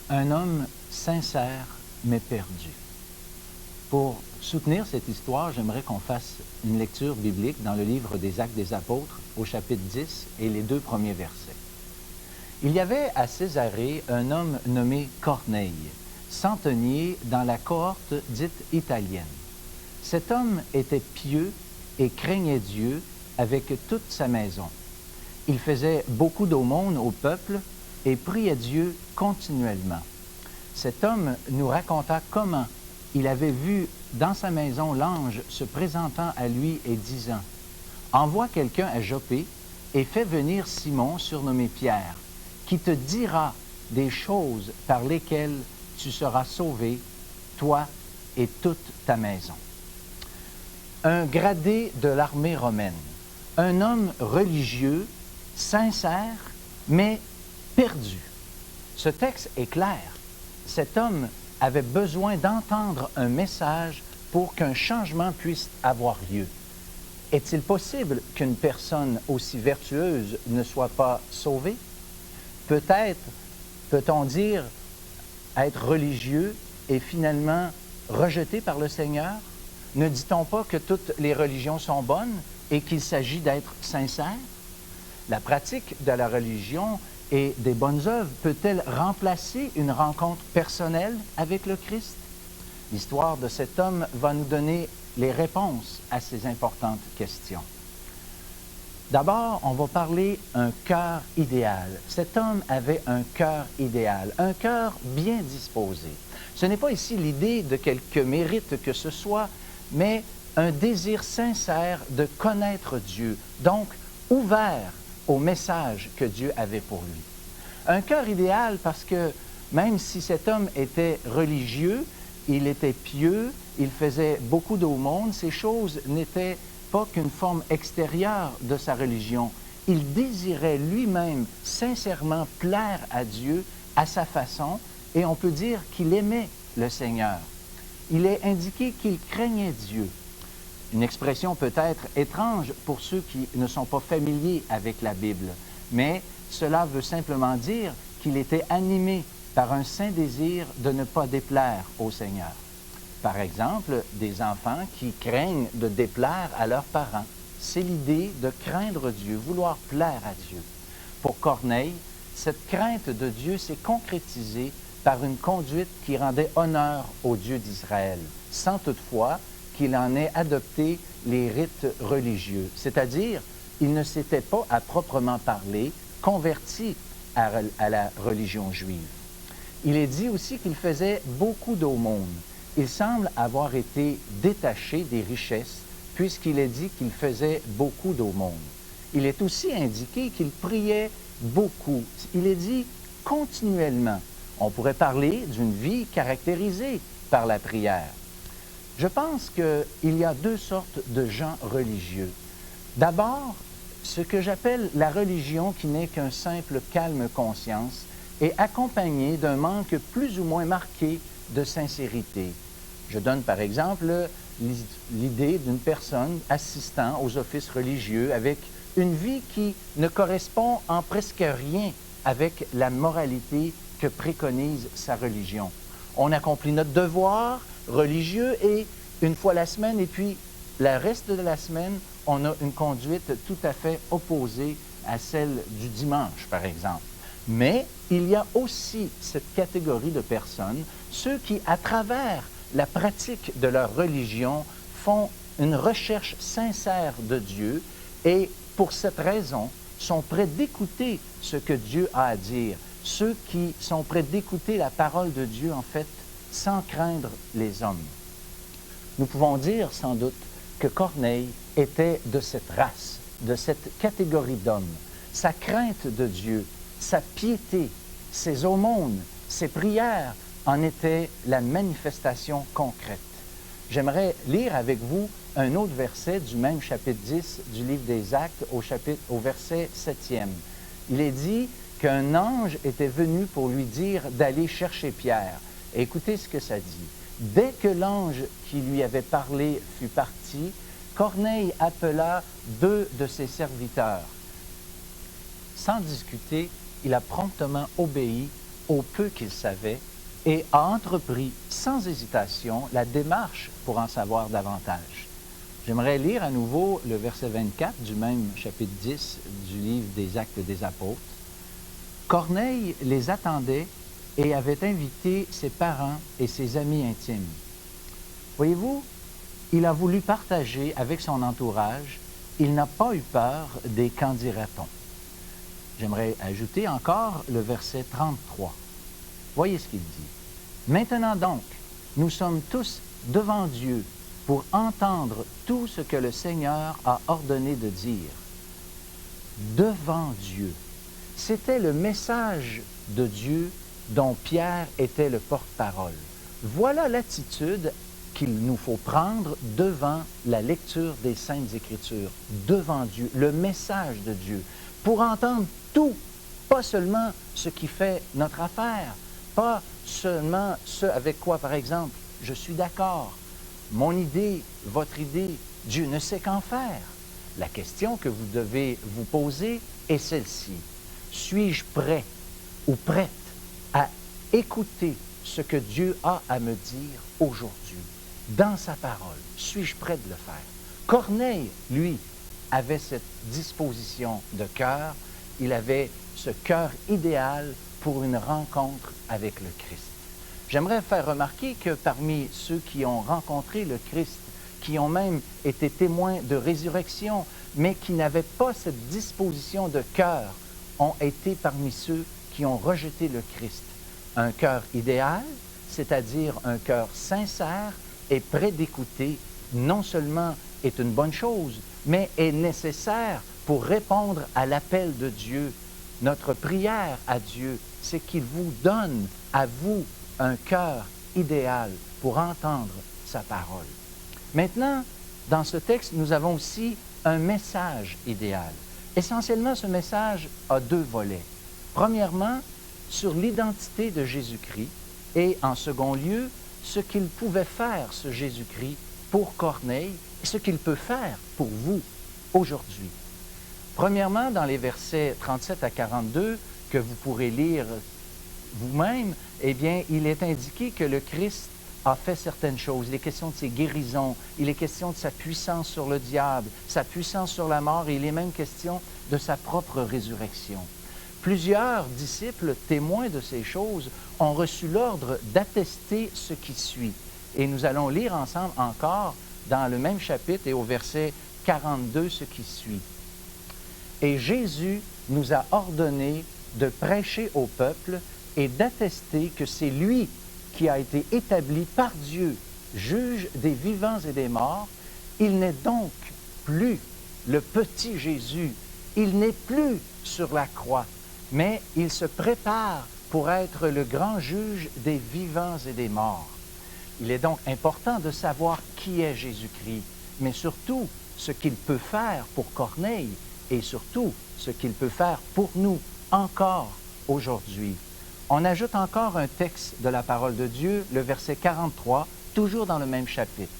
Un homme sincère mais perdu. Pour soutenir cette histoire, j'aimerais qu'on fasse une lecture biblique dans le livre des Actes des Apôtres, au chapitre 10 et les 2 premiers versets. Il y avait à Césarée un homme nommé Corneille, centenier dans la cohorte dite italienne. Cet homme était pieux et craignait Dieu avec toute sa maison. Il faisait beaucoup d'aumônes au peuple et priait Dieu continuellement. Cet homme nous raconta comment il avait vu dans sa maison l'ange se présentant à lui et disant « Envoie quelqu'un à Joppé et fais venir Simon, surnommé Pierre, qui te dira des choses par lesquelles tu seras sauvé, toi et toute ta maison. » Un gradé de l'armée romaine, un homme religieux, sincère, mais perdu. Ce texte est clair. Cet homme avait besoin d'entendre un message pour qu'un changement puisse avoir lieu. Est-il possible qu'une personne aussi vertueuse ne soit pas sauvée? Peut-être, peut-on dire, être religieux et finalement rejeté par le Seigneur? Ne dit-on pas que toutes les religions sont bonnes et qu'il s'agit d'être sincère? La pratique de la religion et des bonnes œuvres peut-elle remplacer une rencontre personnelle avec le Christ? L'histoire de cet homme va nous donner les réponses à ces importantes questions. D'abord, on va parler d'un cœur idéal. Cet homme avait un cœur idéal, un cœur bien disposé. Ce n'est pas ici l'idée de quelque mérite que ce soit, mais un désir sincère de connaître Dieu, donc ouvert au message que Dieu avait pour lui. Un cœur idéal parce que même si cet homme était religieux, il était pieux, il faisait beaucoup d'aumônes, ces choses n'étaient pas qu'une forme extérieure de sa religion. Il désirait lui-même sincèrement plaire à Dieu à sa façon et on peut dire qu'il aimait le Seigneur. Il est indiqué qu'il craignait Dieu. Une expression peut-être étrange pour ceux qui ne sont pas familiers avec la Bible, mais cela veut simplement dire qu'il était animé par un saint désir de ne pas déplaire au Seigneur. Par exemple, des enfants qui craignent de déplaire à leurs parents. C'est l'idée de craindre Dieu, vouloir plaire à Dieu. Pour Corneille, cette crainte de Dieu s'est concrétisée par une conduite qui rendait honneur au Dieu d'Israël, sans toutefois qu'il en ait adopté les rites religieux, c'est-à-dire il ne s'était pas à proprement parler converti à la religion juive. Il est dit aussi qu'il faisait beaucoup d'aumônes. Il semble avoir été détaché des richesses puisqu'il est dit qu'il faisait beaucoup d'aumônes. Il est aussi indiqué qu'il priait beaucoup. Il est dit continuellement. On pourrait parler d'une vie caractérisée par la prière. Je pense qu'il y a 2 sortes de gens religieux. D'abord, ce que j'appelle la religion qui n'est qu'un simple calme conscience est accompagnée d'un manque plus ou moins marqué de sincérité. Je donne par exemple l'idée d'une personne assistant aux offices religieux avec une vie qui ne correspond en presque rien avec la moralité que préconise sa religion. On accomplit notre devoir religieux et une fois la semaine, et puis le reste de la semaine, on a une conduite tout à fait opposée à celle du dimanche, par exemple. Mais il y a aussi cette catégorie de personnes, ceux qui, à travers la pratique de leur religion, font une recherche sincère de Dieu et, pour cette raison, sont prêts d'écouter ce que Dieu a à dire. Ceux qui sont prêts d'écouter la parole de Dieu, en fait, sans craindre les hommes. Nous pouvons dire, sans doute, que Corneille était de cette race, de cette catégorie d'hommes. Sa crainte de Dieu, sa piété, ses aumônes, ses prières en étaient la manifestation concrète. J'aimerais lire avec vous un autre verset du même chapitre 10 du livre des Actes au verset 7e. Il est dit qu'un ange était venu pour lui dire d'aller chercher Pierre. Et écoutez ce que ça dit. Dès que l'ange qui lui avait parlé fut parti, Corneille appela 2 de ses serviteurs. Sans discuter, il a promptement obéi au peu qu'il savait et a entrepris sans hésitation la démarche pour en savoir davantage. J'aimerais lire à nouveau le verset 24 du même chapitre 10 du livre des Actes des Apôtres. Corneille les attendait et avait invité ses parents et ses amis intimes. Voyez-vous, il a voulu partager avec son entourage. Il n'a pas eu peur des qu'en dira-t-on. J'aimerais ajouter encore le verset 33. Voyez ce qu'il dit. Maintenant donc, nous sommes tous devant Dieu pour entendre tout ce que le Seigneur a ordonné de dire. Devant Dieu. C'était le message de Dieu dont Pierre était le porte-parole. Voilà l'attitude qu'il nous faut prendre devant la lecture des Saintes Écritures, devant Dieu, le message de Dieu, pour entendre tout, pas seulement ce qui fait notre affaire, pas seulement ce avec quoi, par exemple, je suis d'accord, mon idée, votre idée, Dieu ne sait qu'en faire. La question que vous devez vous poser est celle-ci. Suis-je prêt ou prête à écouter ce que Dieu a à me dire aujourd'hui, dans sa parole? Suis-je prêt de le faire? Corneille, lui, avait cette disposition de cœur. Il avait ce cœur idéal pour une rencontre avec le Christ. J'aimerais faire remarquer que parmi ceux qui ont rencontré le Christ, qui ont même été témoins de résurrection, mais qui n'avaient pas cette disposition de cœur, ont été parmi ceux qui ont rejeté le Christ. Un cœur idéal, c'est-à-dire un cœur sincère et prêt d'écouter, non seulement est une bonne chose, mais est nécessaire pour répondre à l'appel de Dieu. Notre prière à Dieu, c'est qu'il vous donne à vous un cœur idéal pour entendre sa parole. Maintenant, dans ce texte, nous avons aussi un message idéal. Essentiellement, ce message a deux volets. Premièrement, sur l'identité de Jésus-Christ et, en second lieu, ce qu'il pouvait faire, ce Jésus-Christ, pour Corneille et ce qu'il peut faire pour vous aujourd'hui. Premièrement, dans les versets 37 à 42, que vous pourrez lire vous-même, eh bien, il est indiqué que le Christ a fait certaines choses. Il est question de ses guérisons, il est question de sa puissance sur le diable, sa puissance sur la mort, et il est même question de sa propre résurrection. Plusieurs disciples, témoins de ces choses, ont reçu l'ordre d'attester ce qui suit. Et nous allons lire ensemble encore dans le même chapitre et au verset 42 ce qui suit. Et Jésus nous a ordonné de prêcher au peuple et d'attester que c'est lui qui a été établi par Dieu, juge des vivants et des morts. Il n'est donc plus le petit Jésus, il n'est plus sur la croix, mais il se prépare pour être le grand juge des vivants et des morts. Il est donc important de savoir qui est Jésus-Christ, mais surtout ce qu'il peut faire pour Corneille et surtout ce qu'il peut faire pour nous encore aujourd'hui. On ajoute encore un texte de la parole de Dieu, le verset 43, toujours dans le même chapitre.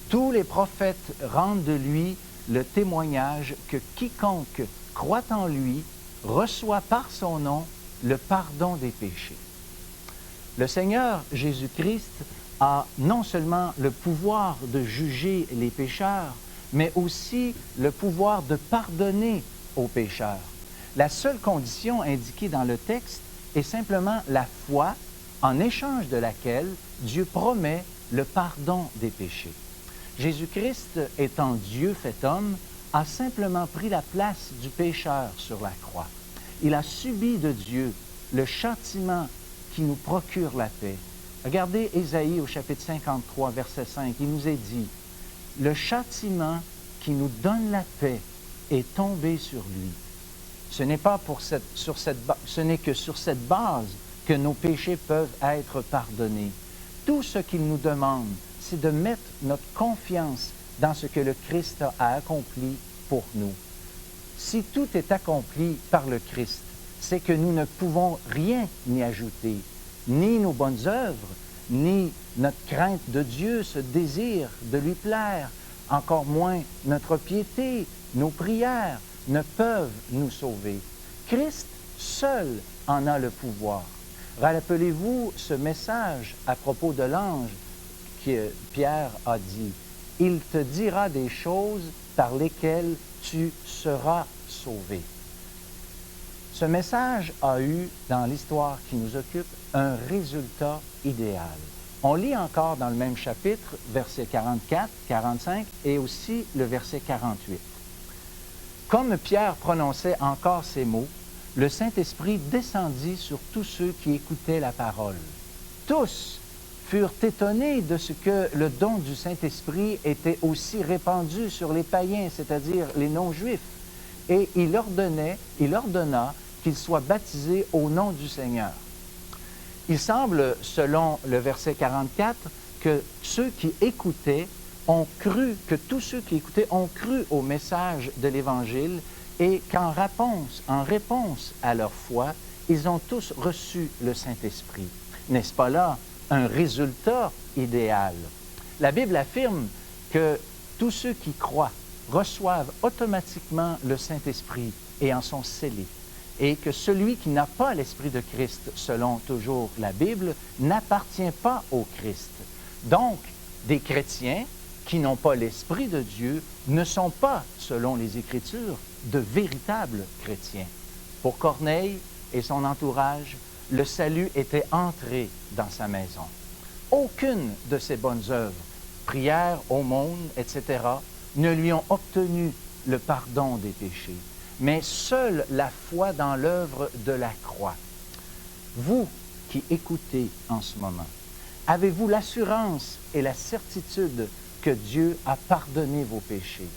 Tous les prophètes rendent de lui le témoignage que quiconque croit en lui reçoit par son nom le pardon des péchés. Le Seigneur Jésus-Christ a non seulement le pouvoir de juger les pécheurs, mais aussi le pouvoir de pardonner aux pécheurs. La seule condition indiquée dans le texte est simplement la foi, en échange de laquelle Dieu promet le pardon des péchés. Jésus-Christ, étant Dieu fait homme, a simplement pris la place du pécheur sur la croix. Il a subi de Dieu le châtiment qui nous procure la paix. Regardez Ésaïe au chapitre 53, verset 5, il nous est dit « Le châtiment qui nous donne la paix est tombé sur lui. » Ce n'est que sur cette base que nos péchés peuvent être pardonnés. Tout ce qu'il nous demande, c'est de mettre notre confiance dans ce que le Christ a accompli pour nous. Si tout est accompli par le Christ, c'est que nous ne pouvons rien y ajouter, ni nos bonnes œuvres, ni notre crainte de Dieu, ce désir de lui plaire, encore moins notre piété, nos prières, ne peuvent nous sauver. Christ seul en a le pouvoir. Rappelez-vous ce message à propos de l'ange que Pierre a dit. Il te dira des choses par lesquelles tu seras sauvé. Ce message a eu, dans l'histoire qui nous occupe, un résultat idéal. On lit encore dans le même chapitre, versets 44, 45 et aussi le verset 48. Comme Pierre prononçait encore ces mots, le Saint-Esprit descendit sur tous ceux qui écoutaient la parole. Tous furent étonnés de ce que le don du Saint-Esprit était aussi répandu sur les païens, c'est-à-dire les non-juifs. Et il ordonna qu'ils soient baptisés au nom du Seigneur. Il semble, selon le verset 44, que tous ceux qui écoutaient ont cru au message de l'Évangile et qu'en réponse à leur foi, ils ont tous reçu le Saint-Esprit. N'est-ce pas là un résultat idéal? La Bible affirme que tous ceux qui croient reçoivent automatiquement le Saint-Esprit et en sont scellés. Et que celui qui n'a pas l'Esprit de Christ, selon toujours la Bible, n'appartient pas au Christ. Donc, des chrétiens qui n'ont pas l'Esprit de Dieu ne sont pas, selon les Écritures, de véritables chrétiens. Pour Corneille et son entourage, le salut était entré dans sa maison. Aucune de ses bonnes œuvres, prières, aumônes, etc., ne lui ont obtenu le pardon des péchés. Mais seule la foi dans l'œuvre de la croix. Vous qui écoutez en ce moment, avez-vous l'assurance et la certitude que Dieu a pardonné vos péchés?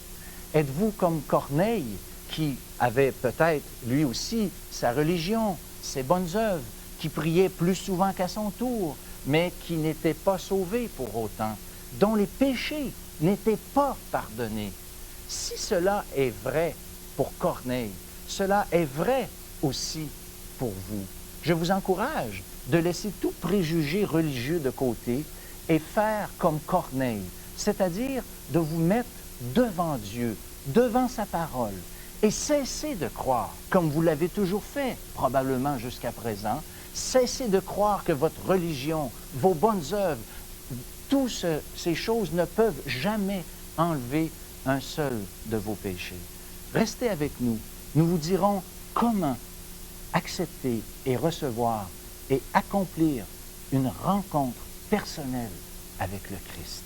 Êtes-vous comme Corneille, qui avait peut-être lui aussi sa religion, ses bonnes œuvres, qui priait plus souvent qu'à son tour, mais qui n'était pas sauvé pour autant, dont les péchés n'étaient pas pardonnés? Si cela est vrai pour Corneille, cela est vrai aussi pour vous. Je vous encourage de laisser tout préjugé religieux de côté et faire comme Corneille, c'est-à-dire de vous mettre devant Dieu, devant sa parole, et cesser de croire, comme vous l'avez toujours fait, probablement jusqu'à présent, cessez de croire que votre religion, vos bonnes œuvres, toutes ces choses ne peuvent jamais enlever un seul de vos péchés. Restez avec nous. Nous vous dirons comment accepter et recevoir et accomplir une rencontre personnelle avec le Christ.